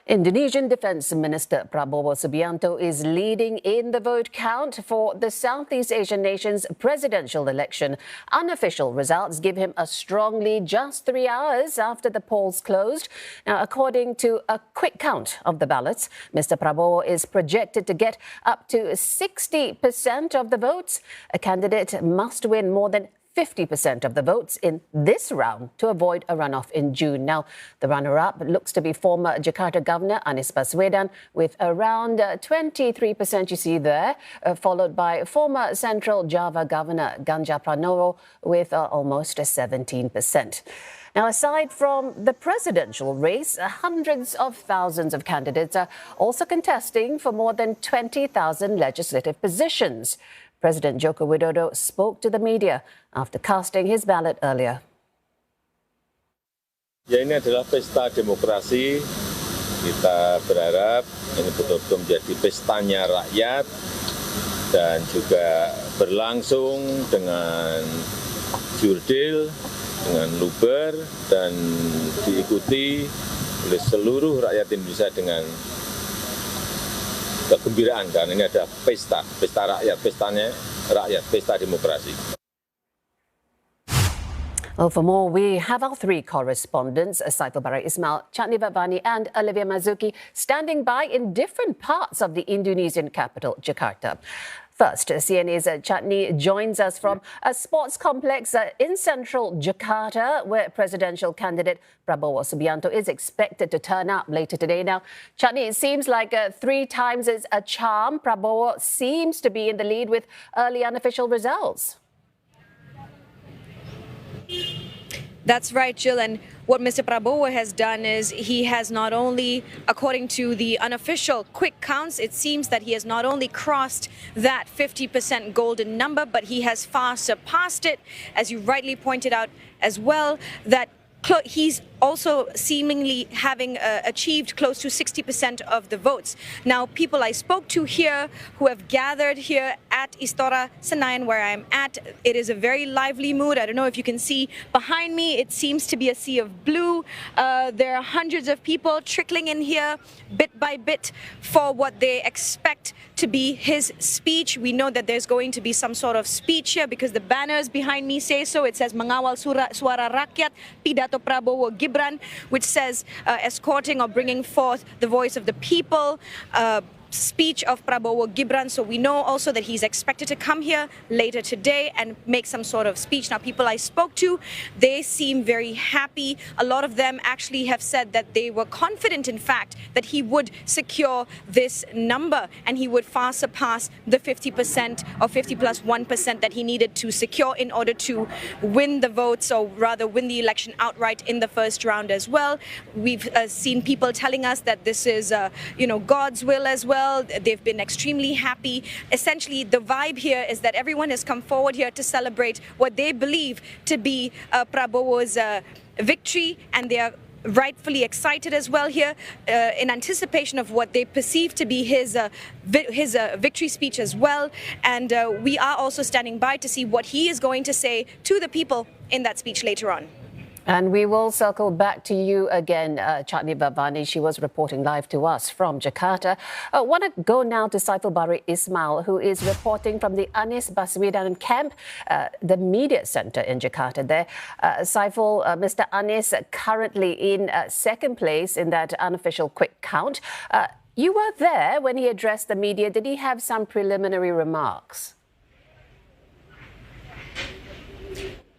Indonesian Defence Minister Prabowo Subianto is leading in the vote count for the Southeast Asian nation's presidential election. Unofficial results give him a strong lead just 3 hours after the polls closed. Now, according to a quick count of the ballots, Mr Prabowo is projected to get up to 60% of the votes. A candidate must win more than 50% of the votes in this round to avoid a runoff in June. Now, the runner-up looks to be former Jakarta Governor Anies Baswedan with around 23%, you see there, followed by former Central Java Governor Ganjar Pranowo with almost 17%. Now, aside from the presidential race, hundreds of thousands of candidates are also contesting for more than 20,000 legislative positions. President Joko Widodo spoke to the media after casting his ballot earlier. Ya, ini adalah pesta demokrasi. Kita berharap ini betul-betul menjadi pestanya rakyat dan juga berlangsung dengan jurdil, dengan luber dan diikuti oleh seluruh rakyat Indonesia dengan kegembiraan, karena ini ada pesta rakyat, pestanya rakyat, pesta demokrasi. Well, for more, we have our three correspondents, Saiful Bara Ismail, Chatni Vavani and Olivia Marzuki, standing by in different parts of the Indonesian capital, Jakarta. First, CNA's Chatni joins us from a sports complex in central Jakarta, where presidential candidate Prabowo Subianto is expected to turn up later today. Now, Chatni, it seems like 3 times is a charm. Prabowo seems to be in the lead with early unofficial results. That's right, Jill. And what Mr. Prabowo has done is he has not only, according to the unofficial quick counts, it seems that he has not only crossed that 50% golden number, but he has far surpassed it, as you rightly pointed out as well, that he's also seemingly having achieved close to 60% of the votes. Now, people I spoke to here who have gathered here at Istora Senayan, where I'm at, it is a very lively mood. I don't know if you can see behind me, it seems to be a sea of blue. There are hundreds of people trickling in here bit by bit for what they expect to be his speech. We know that there's going to be some sort of speech here because the banners behind me say so. It says Mengawal Suara Rakyat, Pidato Prabowo Gibran, which says escorting or bringing forth the voice of the people, speech of Prabowo Gibran. So we know also that he's expected to come here later today and make some sort of speech. Now, people I spoke to, they seem very happy. A lot of them actually have said that they were confident, in fact, that he would secure this number and he would far surpass the 50% or 50 plus 1% that he needed to secure in order to win the votes, or rather win the election outright in the first round as well. We've seen people telling us that this is, God's will as well. They've been extremely happy. Essentially, the vibe here is that everyone has come forward here to celebrate what they believe to be Prabowo's victory, and they are rightfully excited as well here in anticipation of what they perceive to be his victory speech as well. And we are also standing by to see what he is going to say to the people in that speech later on. And we will circle back to you again, Chatni Vavani. She was reporting live to us from Jakarta. I want to go now to Saiful Bara Ismail, who is reporting from the Anies Baswedan camp, the media center in Jakarta there. Saiful, Mr. Anies currently in second place in that unofficial quick count. You were there when he addressed the media. Did he have some preliminary remarks?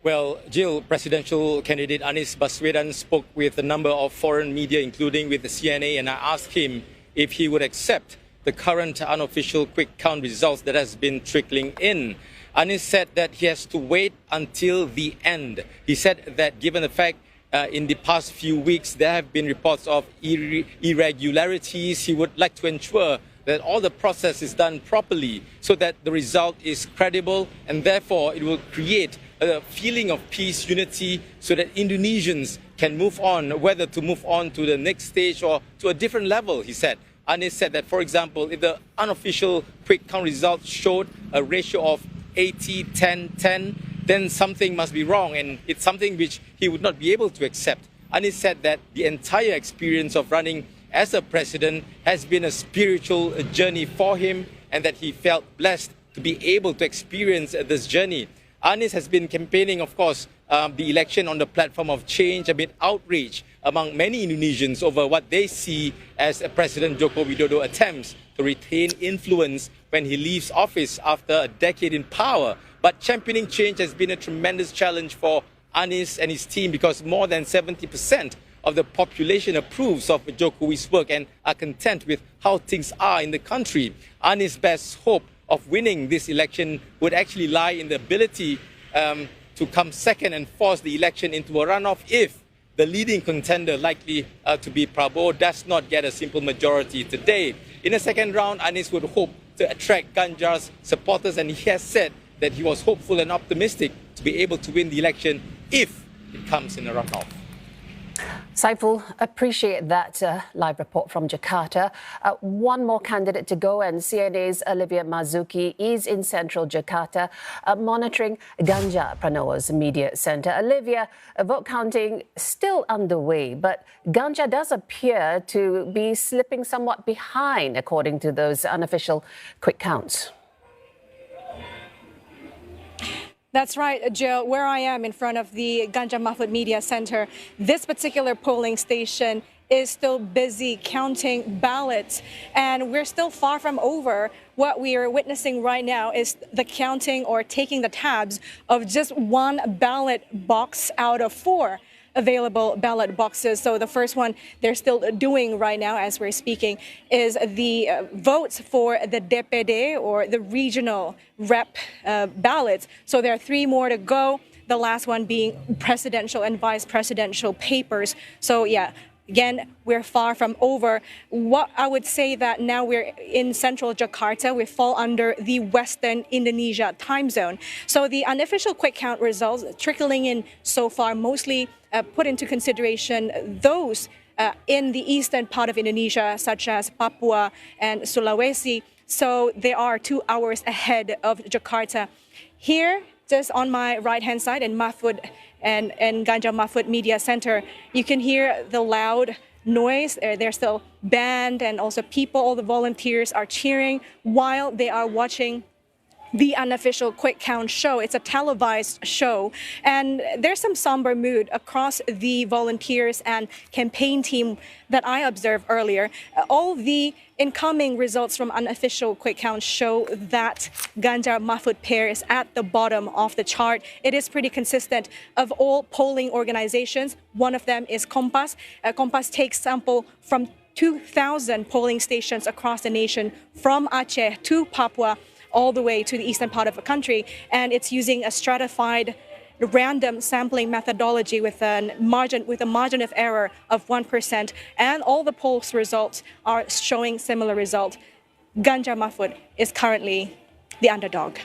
Well, Jill, presidential candidate Anies Baswedan spoke with a number of foreign media, including with the CNA, and I asked him if he would accept the current unofficial quick count results that has been trickling in. Anies said that he has to wait until the end. He said that given the fact in the past few weeks there have been reports of irregularities, he would like to ensure that all the process is done properly so that the result is credible, and therefore it will create a feeling of peace, unity, so that Indonesians can move on, whether to move on to the next stage or to a different level, he said. Anies said that, for example, if the unofficial quick count results showed a ratio of 80-10-10, then something must be wrong, and it's something which he would not be able to accept. Anies said that the entire experience of running as a president has been a spiritual journey for him, and that he felt blessed to be able to experience this journey. Anies has been campaigning, of course, the election on the platform of change amid outrage among many Indonesians over what they see as President Joko Widodo attempts to retain influence when he leaves office after a decade in power. But championing change has been a tremendous challenge for Anies and his team, because more than 70% of the population approves of Jokowi's work and are content with how things are in the country. Anies' best hope of winning this election would actually lie in the ability to come second and force the election into a runoff if the leading contender, likely to be Prabowo, does not get a simple majority today. In the second round, Anies would hope to attract Ganjar's supporters, and he has said that he was hopeful and optimistic to be able to win the election if it comes in a runoff. Saiful, appreciate that live report from Jakarta. One more candidate to go, and CNA's Olivia Marzuki is in central Jakarta monitoring Ganjar Pranowo's media centre. Olivia, vote counting still underway, but Ganjar does appear to be slipping somewhat behind according to those unofficial quick counts. That's right, Jill. Where I am in front of the Ganjar Mahfud Media Center, this particular polling station is still busy counting ballots, and we're still far from over. What we are witnessing right now is the counting or taking the tabs of just one ballot box out of 4 available ballot boxes. So the first one they're still doing right now as we're speaking is the votes for the DPD or the regional rep ballots. So there are 3 more to go, the last one being presidential and vice presidential papers. So yeah, again, we're far from over. What I would say that now we're in central Jakarta, we fall under the Western Indonesia time zone. So the unofficial quick count results trickling in so far mostly put into consideration those in the eastern part of Indonesia, such as Papua and Sulawesi. So they are 2 hours ahead of Jakarta. Here, just on my right-hand side in Mahfud and Ganjar Mahfud Media Center, you can hear the loud noise. There's still band and also people, all the volunteers are cheering while they are watching the unofficial quick count show. It's a televised show, and there's some somber mood across the volunteers and campaign team that I observed earlier. All the incoming results from unofficial quick count show that Ganjar Mahfud pair is at the bottom of the chart. It is pretty consistent of all polling organizations. One of them is Kompas. Kompas takes sample from 2,000 polling stations across the nation, from Aceh to Papua, all the way to the eastern part of the country, and it's using a stratified random sampling methodology with a margin of error of 1%, and all the polls results are showing similar results. Ganjar Mahfud is currently the underdog.